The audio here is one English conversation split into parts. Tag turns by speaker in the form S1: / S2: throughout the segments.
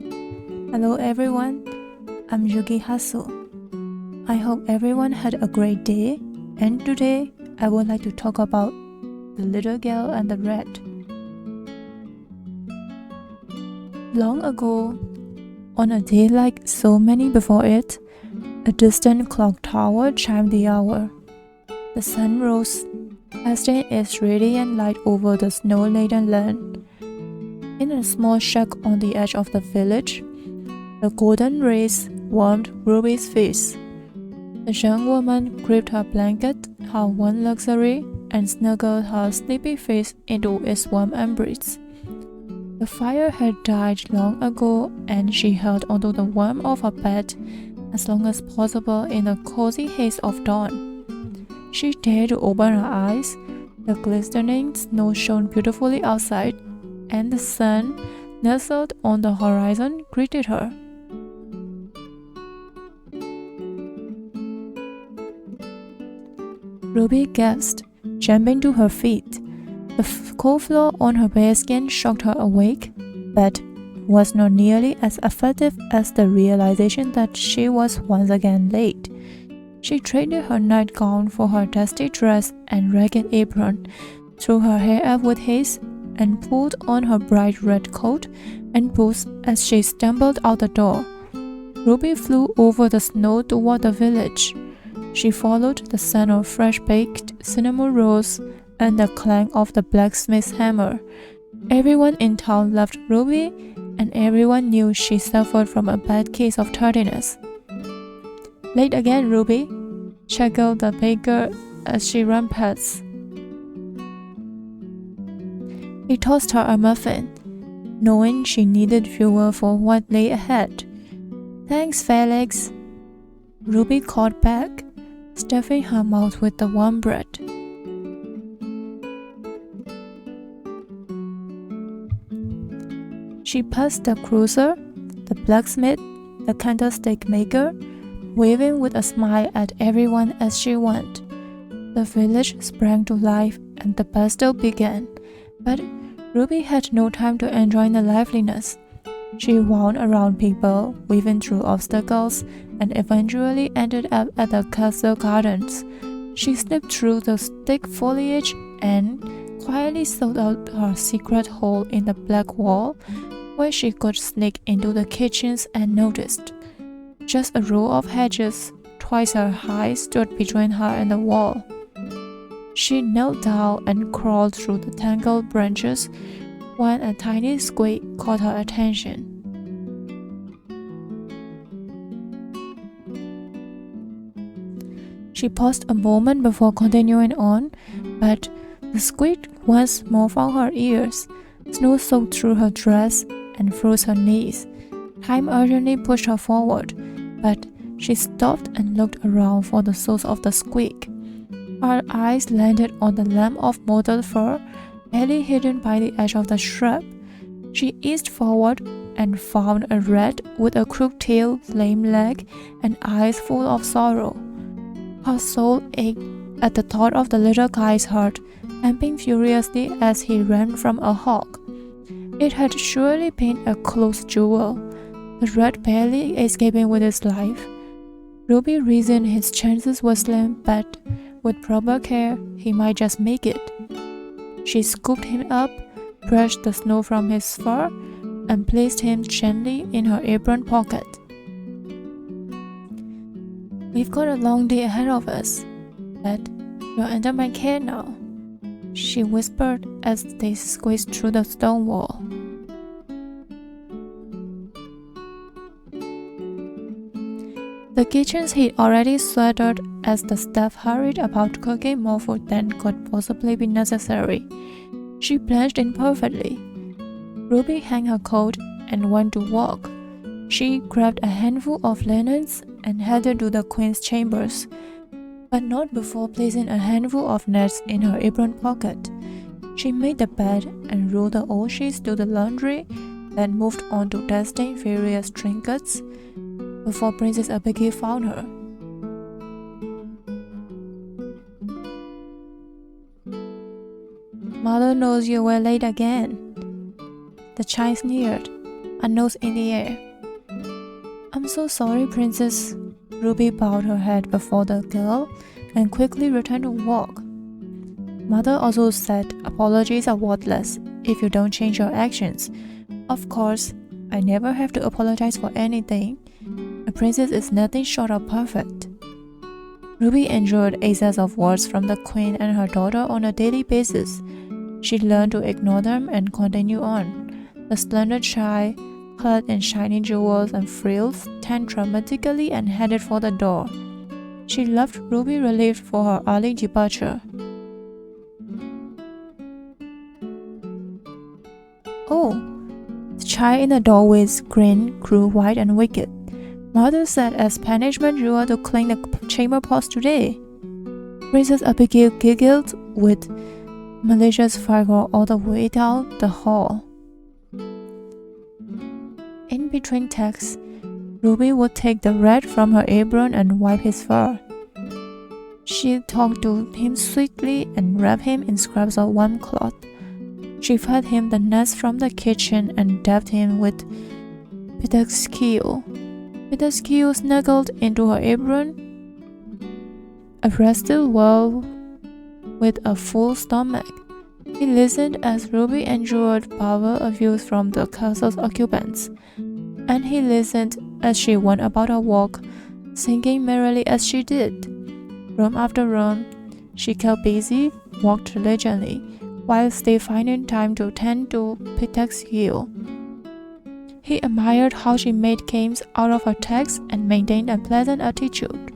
S1: Hello everyone, I'm Yuki Hasu. I hope everyone had a great day, and today I would like to talk about The Little Girl and the Rat. Long ago, on a day like so many before it, a distant clock tower chimed the hour. The sun rose, casting its radiant light over the snow-laden land. In a small shack on the edge of the village, the golden rays warmed Ruby's face. The young woman gripped her blanket, her one luxury, and snuggled her sleepy face into its warm embrace. The fire had died long ago, and she held onto the warmth of her bed as long as possible in the cozy haze of dawn. She dared to open her eyes. The glistening snow shone beautifully outside, and the sun, nestled on the horizon, greeted her. Ruby gasped, jumping to her feet. The cold floor on her bare skin shocked her awake, but was not nearly as effective as the realization that she was once again late. She traded her nightgown for her dusty dress and ragged apron, threw her hair up with haste, and pulled on her bright red coat and boots as she stumbled out the door. Ruby flew over the snow toward the village. She followed the scent of fresh-baked cinnamon rolls and the clang of the blacksmith's hammer. Everyone in town loved Ruby, and everyone knew she suffered from a bad case of tardiness. "Late again, Ruby," chuckled the baker as she ran past. He tossed her a muffin, knowing she needed fuel for what lay ahead. "Thanks, Felix," Ruby called back, stuffing her mouth with the warm bread. She passed the grocer, the blacksmith, the candlestick maker, waving with a smile at everyone as she went. The village sprang to life and the bustle began, but Ruby had no time to enjoy the liveliness. She wound around people, weaving through obstacles, and eventually ended up at the castle gardens. She slipped through the thick foliage and quietly sought out her secret hole in the black wall, where she could sneak into the kitchens unnoticed. Just a row of hedges, twice her height, stood between her and the wall. She knelt down and crawled through the tangled branches when a tiny squeak caught her attention. She paused a moment before continuing on, but the squeak once more found her ears. Snow soaked through her dress and froze her knees. Time urgently pushed her forward, but she stopped and looked around for the source of the squeak. Her eyes landed on the lamp of mottled fur, barely hidden by the edge of the shrub. She eased forward and found a rat with a crooked tail, lame leg, and eyes full of sorrow. Her soul ached at the thought of the little guy's heart, thumping furiously as he ran from a hawk. It had surely been a close duel, the rat barely escaping with his life. Ruby reasoned his chances were slim, but with proper care, he might just make it. She scooped him up, brushed the snow from his fur, and placed him gently in her apron pocket. "We've got a long day ahead of us, but you're under my care now," she whispered as they squeezed through the stone wall. The kitchen's heat already sweltered as the staff hurried about cooking more food than could possibly be necessary. She blanched in perfectly. Ruby hung her coat and went to work. She grabbed a handful of linens and headed to the queen's chambers, but not before placing a handful of nets in her apron pocket. She made the bed and rolled the old sheets to the laundry, then moved on to dusting various trinkets before Princess Abigail found her. "Mother knows you were late again," the chime sneered. a nose in the air. "I'm so sorry, Princess." Ruby bowed her head before the girl and quickly returned to walk. Mother also said apologies are worthless if you don't change your actions. Of course, I never have to apologize for anything. A princess is nothing short of perfect. Ruby endured access of words from the queen and her daughter on a daily basis. She learned to ignore them and continue on. The splendid child, clad in shining jewels and frills, turned dramatically and headed for the door. She left Ruby relieved for her early departure. "Oh!" The child in the doorway's grin grew white and wicked. "Mother said as punishment you are to clean the chamber pots today." Princess Abigail giggled with malicious fervor all the way down the hall. In between texts, Ruby would take the rat from her apron and wipe his fur. She talked to him sweetly and wrapped him in scraps of warm cloth. She fed him the nuts from the kitchen and dabbed him with Pitaxkio. Pitaxkio snuggled into her apron, rested well with a full stomach. He listened as Ruby endured power abuse from the castle's occupants, and he listened as she went about her walk, singing merrily as she did. Room after room, she kept busy, walked diligently, while still finding time to tend to Pitaxkio. He admired how she made games out of her texts and maintained a pleasant attitude.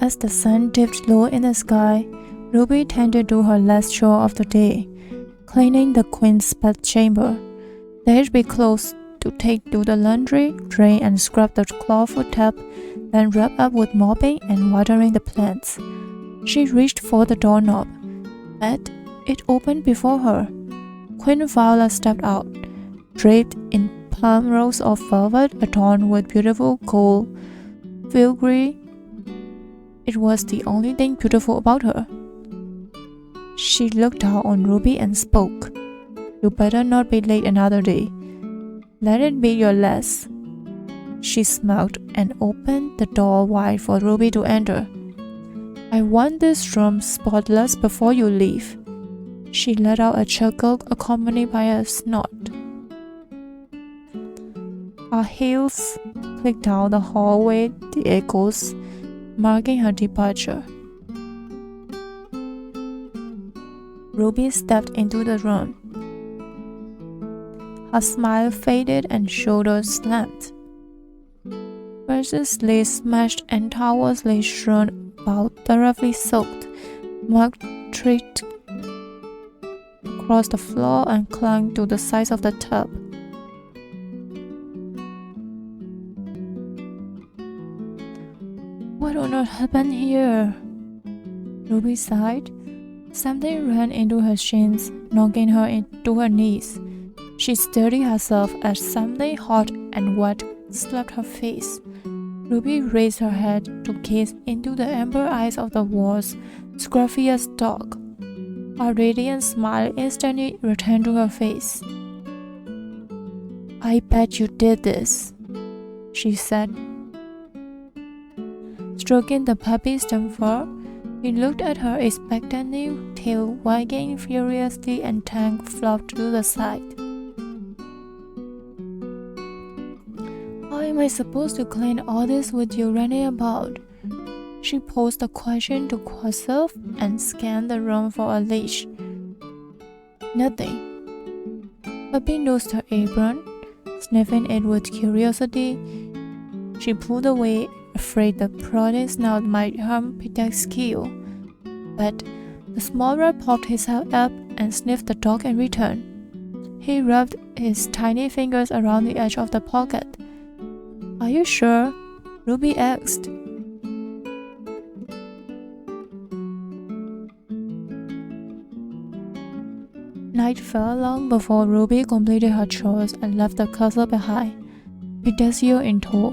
S1: As the sun dipped low in the sky, Ruby tended to her last chore of the day, cleaning the queen's bedchamber. They'd be close to take to the laundry, drain and scrub the clawfoot tub, then wrap up with mopping and watering the plants. She reached for the doorknob, but it opened before her. Queen Viola stepped out, draped in plum rows of velvet adorned with beautiful gold filigree. It was the only thing beautiful about her. She looked down on Ruby and spoke. "You better not be late another day. Let it be your last." She smiled and opened the door wide for Ruby to enter. "I want this room spotless before you leave." She let out a chuckle accompanied by a snort. Her heels clicked down the hallway, the echoes marking her departure. Ruby stepped into the room. Her smile faded and shoulders slumped. Verses lay smashed and towels lay strewn about, thoroughly soaked. Mug tripped across the floor and clung to the sides of the tub. "What on earth happened here?" Ruby sighed. Something ran into her shins, knocking her into her knees. She steadied herself as something hot and wet slapped her face. Ruby raised her head to gaze into the amber eyes of the world's scruffiest dog. A radiant smile instantly returned to her face. "I bet you did this," she said. Stroking the puppy's stem fur, he looked at her expectantly, tail wagging furiously and tongue flopped to the side. "How am I supposed to clean all this with you running about?" She posed the question to herself and scanned the room for a leash. Nothing. Puppy nosed her apron, sniffing it with curiosity. She pulled away, afraid the prodding snout might harm Pitaxkio. But the small rat popped his head up and sniffed the dog in return. He rubbed his tiny fingers around the edge of the pocket. "Are you sure?" Ruby asked. Night fell long before Ruby completed her chores and left the castle behind, Pitaxkio in tow.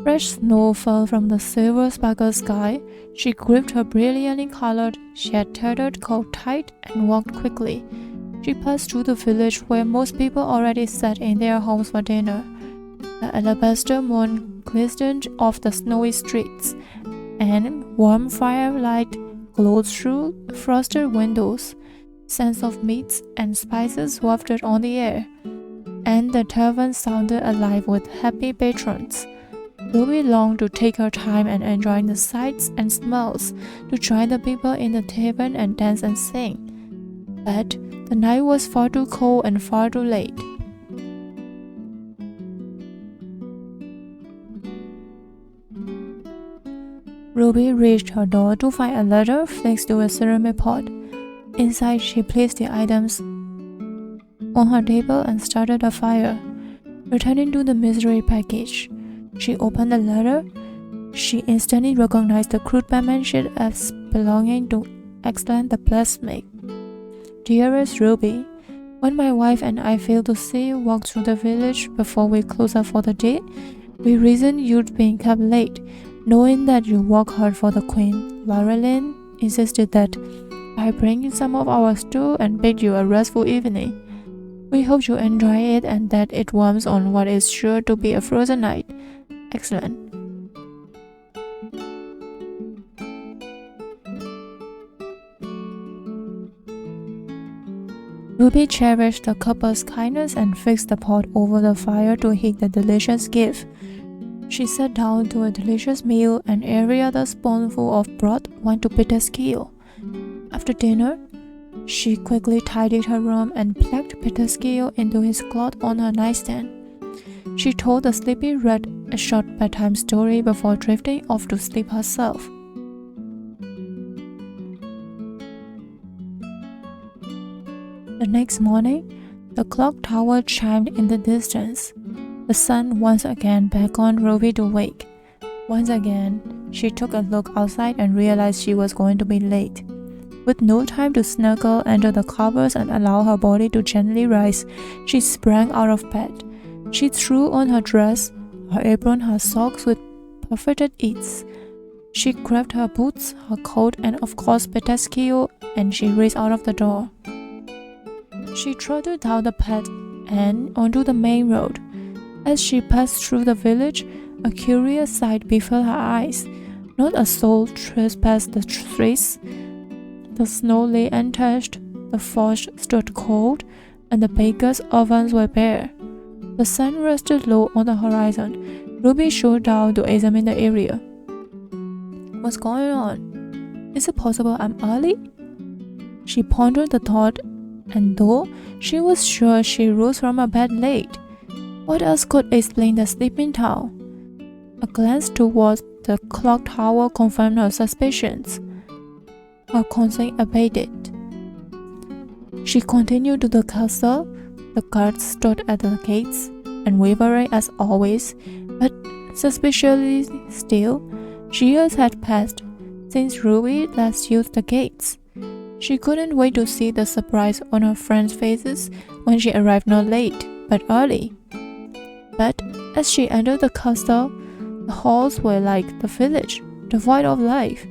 S1: Fresh snow fell from the silver sparkle sky. She gripped her brilliantly colored, yet tattered coat tight and walked quickly. She passed through the village where most people already sat in their homes for dinner. The alabaster moon glistened off the snowy streets, and warm firelight glowed through frosted windows. Scents of meats and spices wafted on the air, and the tavern sounded alive with happy patrons. Ruby longed to take her time and enjoy the sights and smells, to join the people in the tavern and dance and sing. But the night was far too cold and far too late. Ruby reached her door to find a letter fixed to a ceramic pot. Inside, she placed the items on her table and started a fire. Returning to the mystery package, she opened the letter. She instantly recognized the crude penmanship as belonging to Excellent the blacksmith. Dearest Ruby, when my wife and I failed to see you walk through the village before we closed up for the day, we reasoned you'd been kept late. Knowing that you work hard for the Queen, Laurelin insisted that I bring you some of our stew and bid you a restful evening. We hope you enjoy it and that it warms on what is sure to be a frozen night. Excellent. Ruby cherished the couple's kindness and fixed the pot over the fire to heat the delicious gift. She sat down to a delicious meal, and every other spoonful of broth went to Peter's keel. After dinner, she quickly tidied her room and packed Peter's keel into his cloth on her nightstand. She told the sleepy rat a short bedtime story before drifting off to sleep herself. The next morning, the clock tower chimed in the distance. The sun once again beckoned Ruby to wake. Once again, she took a look outside and realized she was going to be late. With no time to snuggle under the covers and allow her body to gently rise, she sprang out of bed. She threw on her dress, her apron, her socks with perfected ease. She grabbed her boots, her coat, and of course Peter's keel, and she raced out of the door. She trotted down the path and onto the main road. As she passed through the village, a curious sight befell her eyes. Not a soul trespassed the streets. The snow lay untouched, the forge stood cold, and the bakers' ovens were bare. The sun rested low on the horizon. Ruby showed down to examine the area. What's going on? Is it possible I'm early? She pondered the thought, and though she was sure she rose from her bed late, what else could explain the sleeping town? A glance towards the clock tower confirmed her suspicions. Her concern abated. She continued to the castle. The guards stood at the gates, unwavering as always, but suspiciously still. Years had passed since Ruby last used the gates. She couldn't wait to see the surprise on her friends' faces when she arrived not late, but early. But as she entered the castle, the halls were like the village, devoid of life.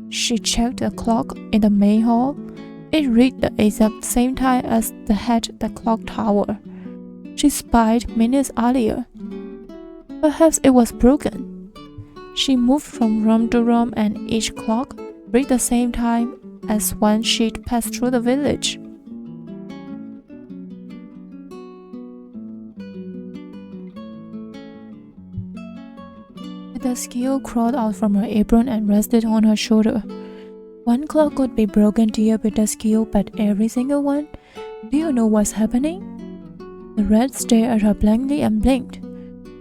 S1: She checked the clock in the main hall. It read the exact same time as the clock tower. She spied minutes earlier. Perhaps it was broken. She moved from room to room, and each clock read the same time as when she'd passed through the village. The skill crawled out from her apron and rested on her shoulder. One clock could be broken, dear Peterskill, but every single one? Do you know what's happening? The rat stared at her blankly and blinked.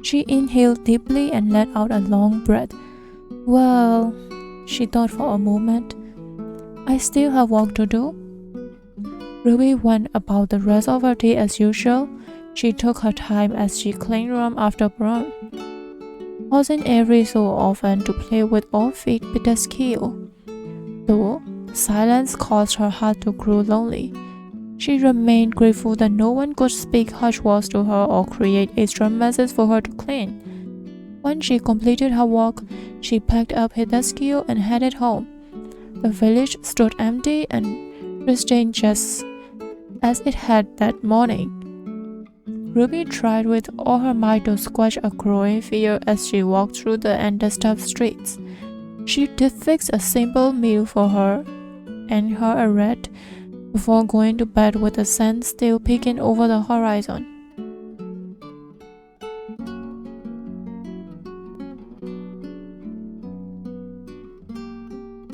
S1: She inhaled deeply and let out a long breath. Well, she thought for a moment, I still have work to do. Ruby went about the rest of her day as usual. She took her time as she cleaned room after room, pausing every so often to play with or feed Peterskill. Though silence caused her heart to grow lonely, she remained grateful that no one could speak harsh words to her or create extra messes for her to clean. When she completed her walk, she packed up Hideskio and headed home. The village stood empty and pristine just as it had that morning. Ruby tried with all her might to squash a growing fear as she walked through the undisturbed streets. She did fix a simple meal for her and her a rat before going to bed with the sun still peeking over the horizon.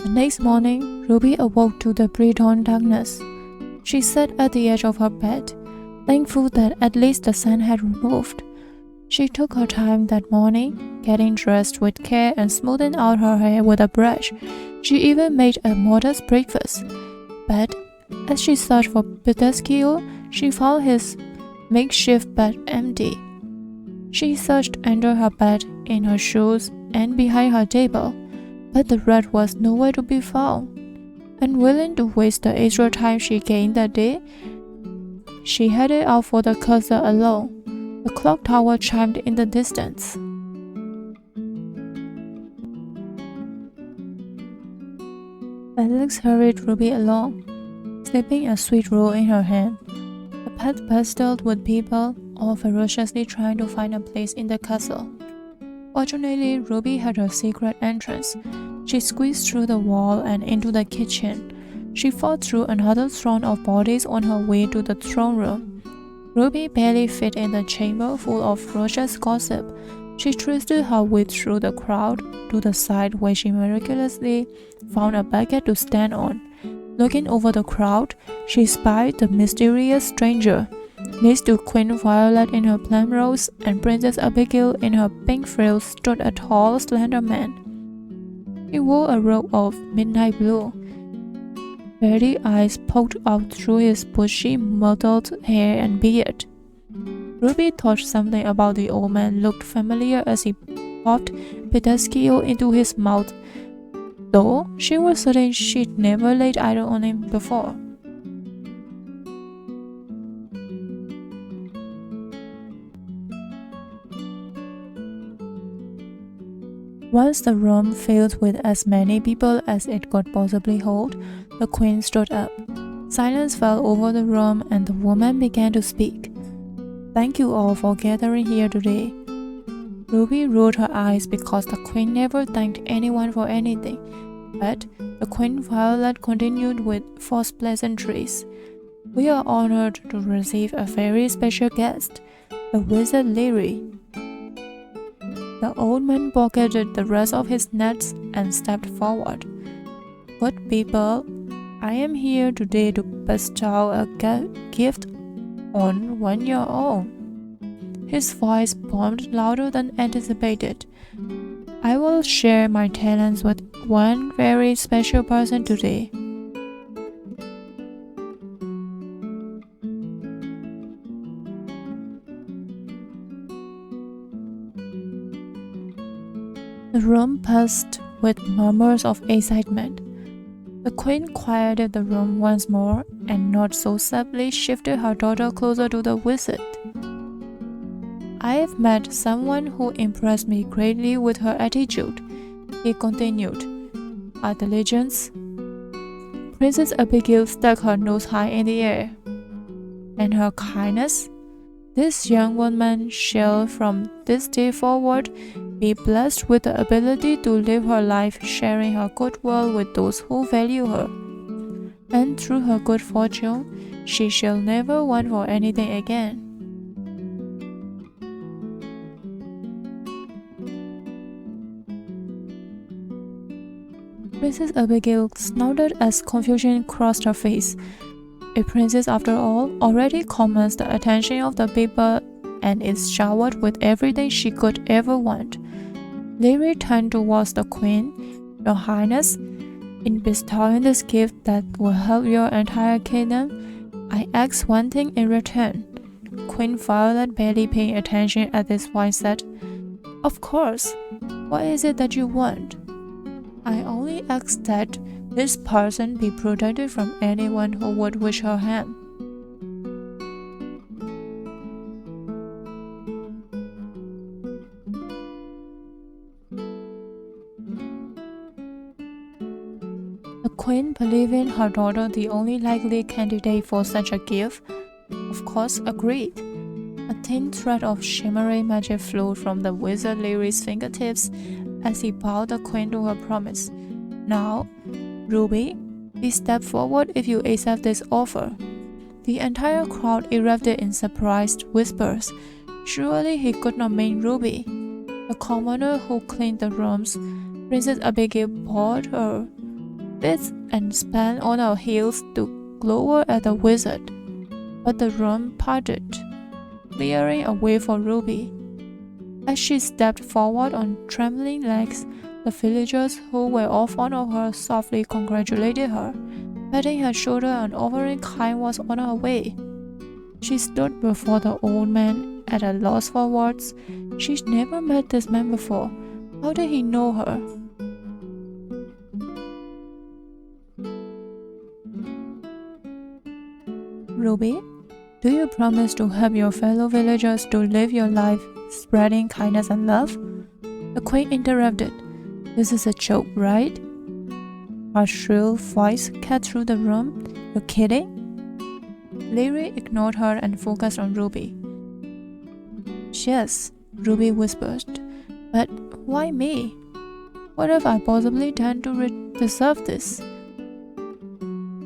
S1: The next morning, Ruby awoke to the pre-dawn darkness. She sat at the edge of her bed, thankful that at least the sun had removed. She took her time that morning, getting dressed with care and smoothing out her hair with a brush. She even made a modest breakfast. But as she searched for Hideskio, she found his makeshift bed empty. She searched under her bed, in her shoes, and behind her table, but the rat was nowhere to be found. Unwilling to waste the extra time she gained that day, she headed out for the castle alone. The clock tower chimed in the distance. Felix hurried Ruby along, slipping a sweet roll in her hand. The path bustled with people, all ferociously trying to find a place in the castle. Fortunately, Ruby had her secret entrance. She squeezed through the wall and into the kitchen. She fought through another throng of bodies on her way to the throne room. Ruby barely fit in the chamber full of ferocious gossip. She twisted her way through the crowd to the side where she miraculously found a bucket to stand on. Looking over the crowd, she spied the mysterious stranger. Next to Queen Violet in her plum rose and Princess Abigail in her pink frills stood a tall, slender man. He wore a robe of midnight blue. Dirty eyes poked out through his bushy, mottled hair and beard. Ruby thought something about the old man looked familiar as he popped Hideskio into his mouth, though she was certain she'd never laid eyes on him before. Once the room filled with as many people as it could possibly hold, the queen stood up. Silence fell over the room and the woman began to speak. "Thank you all for gathering here today." Ruby rolled her eyes because the queen never thanked anyone for anything, but the Queen Violet continued with false pleasantries. "We are honored to receive a very special guest, the wizard Leary." The old man pocketed the rest of his nuts and stepped forward. "Good people, I am here today to bestow a gift on one your own." His voice boomed louder than anticipated. "I will share my talents with one very special person today." The room buzzed with murmurs of excitement. The queen quieted the room once more and not so subtly shifted her daughter closer to the wizard. "I have met someone who impressed me greatly with her attitude," he continued. "Her diligence." Princess Abigail stuck her nose high in the air. "And her kindness? This young woman shall from this day forward be blessed with the ability to live her life sharing her goodwill with those who value her. And through her good fortune, she shall never want for anything again." Princess Abigail snorted as confusion crossed her face. A princess, after all, already commands the attention of the people and is showered with everything she could ever want. Leary turned towards the queen. "Your Highness, in bestowing this gift that will help your entire kingdom, I ask one thing in return." Queen Violet, barely paying attention at this point, said, "Of course. What is it that you want?" "I only ask that this person be protected from anyone who would wish her harm." believing her daughter the only likely candidate for such a gift, of course agreed. A thin thread of shimmering magic flowed from the wizard Larry's fingertips as he bowed the queen to her promise. Now, Ruby, please step forward if you accept this offer. The entire crowd erupted in surprised whispers. Surely he could not mean Ruby. The commoner who cleaned the rooms, Princess Abigail, poured her bits and span on her heels to glower at the wizard. But the room parted, clearing a way for Ruby. As she stepped forward on trembling legs, the villagers who were all fond of her softly congratulated her, patting her shoulder and offering kind words on her way. She stood before the old man at a loss for words. She'd never met this man before. How did he know her? Ruby, do you promise to help your fellow villagers to live your life spreading kindness and love? The queen interrupted. This is a joke, right? Her shrill voice cut through the room. You're kidding? Larry ignored her and focused on Ruby. Yes, Ruby whispered. But why me? What have I possibly done to deserve this?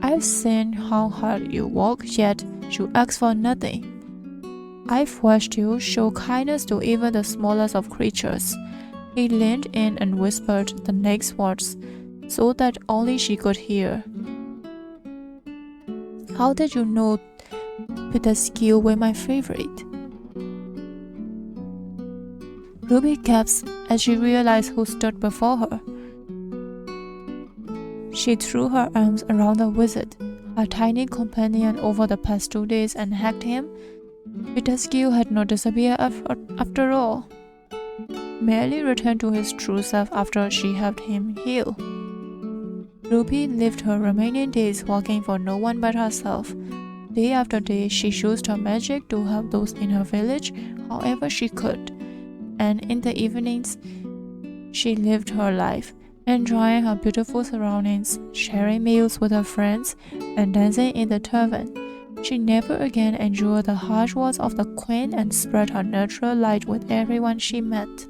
S1: I've seen how hard you work, yet you ask for nothing. I've watched you show kindness to even the smallest of creatures. He leaned in and whispered the next words, so that only she could hear. How did you know Petescu were my favorite? Ruby gasped as she realized who stood before her. She threw her arms around the wizard, her tiny companion over the past 2 days, and hugged him. Petescu had not disappeared after all, merely returned to his true self after she helped him heal. Ruby lived her remaining days working for no one but herself. Day after day, she used her magic to help those in her village however she could, and in the evenings, she lived her life, enjoying her beautiful surroundings, sharing meals with her friends, and dancing in the tavern. She never again endured the harsh words of the queen and spread her natural light with everyone she met.